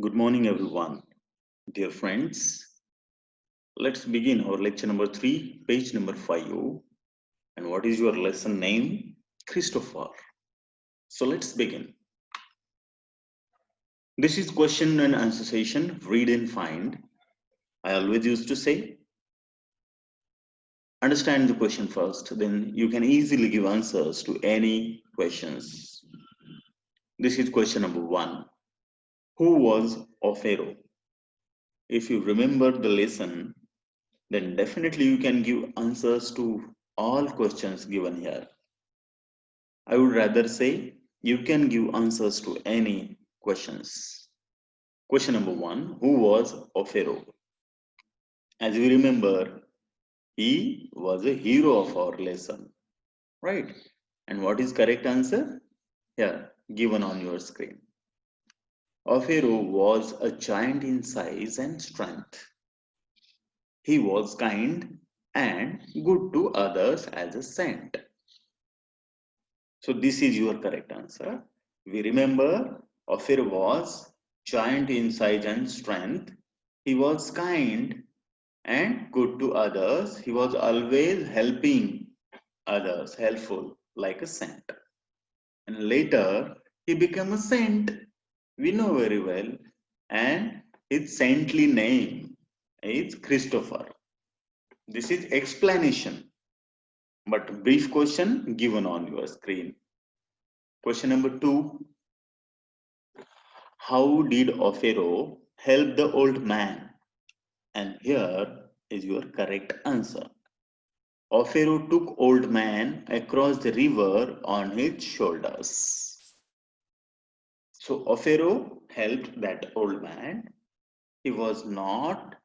Good morning, everyone. Dear friends, let's begin our lecture number 3, page number 5. And what is your lesson name? Christopher. So let's begin. This is question and answer session, read and find. I always used to say, understand the question first, then you can easily give answers to any questions. This is question number 1. Who was Pharaoh? If you remember the lesson, then definitely you can give answers to all questions given here. I would rather say you can give answers to any questions. Question number 1. Who was Pharaoh? As you remember, he was a hero of our lesson, right? And what is correct answer? Here, given on your screen. Pharaoh was a giant in size and strength. He was kind and good to others as a saint. So this is your correct answer. We remember Ophir was giant in size and strength. He was kind and good to others. He was always helping others, helpful like a saint. And later he became a saint. We know very well. And his saintly name is Christopher. This is explanation, but brief question given on your screen. Question number 2. How did Pharaoh help the old man? And here is your correct answer. Pharaoh took old man across the river on his shoulders. So Pharaoh helped that old man. He was not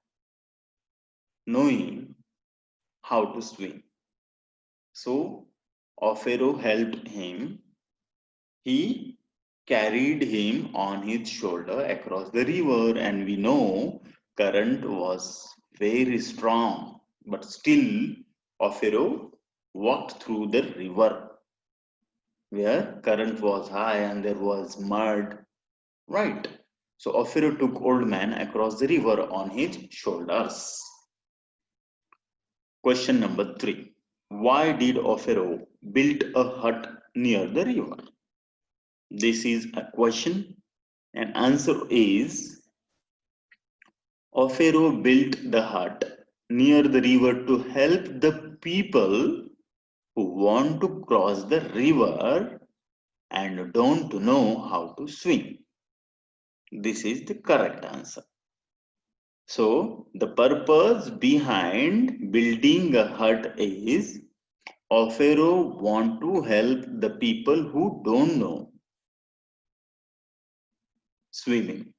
knowing how to swim. So Pharaoh helped him. He carried him on his shoulder across the river, and we know current was very strong, but still Pharaoh walked through the river where current was high and there was mud, right? So Pharaoh took old man across the river on his shoulders. Question number 3. Why did Pharaoh build a hut near the river? This is a question, and answer is Pharaoh built the hut near the river to help the people who want to cross the river and don't know how to swim. This is the correct answer. So the purpose behind building a hut is Pharaoh want to help the people who don't know swimming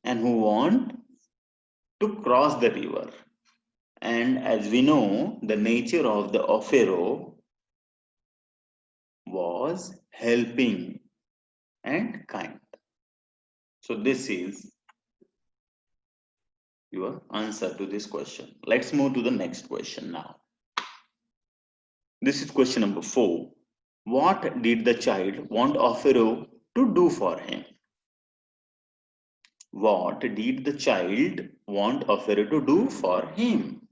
and who want to cross the river. And as we know, the nature of the Pharaoh was helping and kind. So this is your answer to this question. Let's move to the next question now. This is question number 4. What did the child want Pharaoh to do for him? What did the child want Pharaoh to do for him?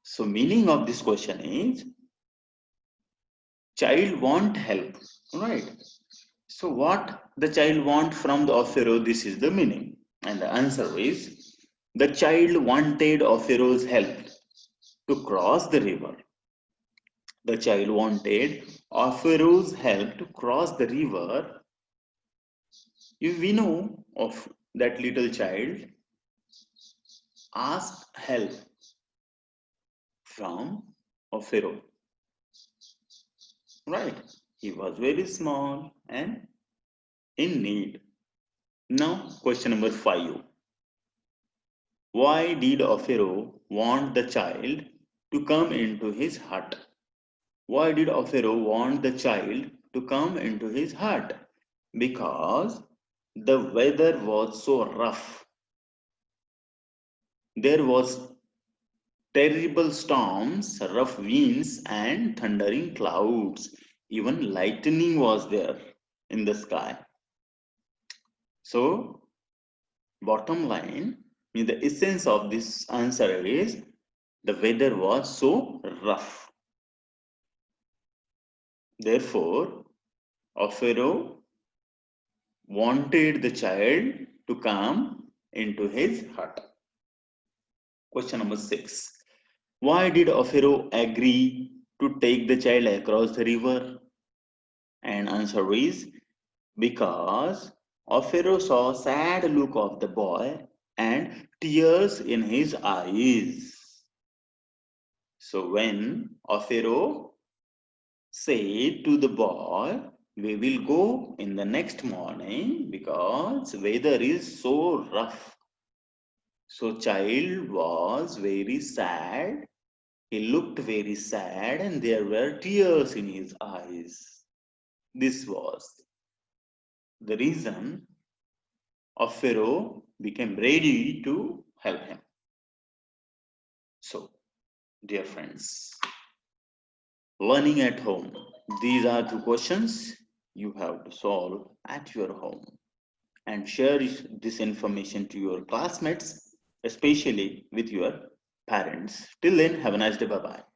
So meaning of this question is child want help, right? So what the child want from the Pharaoh, this is the meaning. And the answer is the child wanted Pharaoh's help to cross the river. The child wanted Pharaoh's help to cross the river. We know of that little child asked help from Pharaoh. Right? He was very small and in need. Now, question number 5. Why did Pharaoh want the child to come into his hut? Why did Pharaoh want the child to come into his hut? Because the weather was so rough. There was terrible storms, rough winds, and thundering clouds. Even lightning was there in the sky. So bottom line, the essence of this answer is the weather was so rough. Therefore, Pharaoh wanted the child to come into his hut. Question number 6. Why did Pharaoh agree to take the child across the river? And answer is because Pharaoh saw sad look of the boy and tears in his eyes. So when Pharaoh said to the boy, we will go in the next morning because weather is so rough. So child was very sad. He looked very sad and there were tears in his eyes. This was the reason Pharaoh became ready to help him. So, dear friends, learning at home. These are 2 questions you have to solve at your home and share this information to your classmates, especially with your parents. Till then, have a nice day. Bye bye.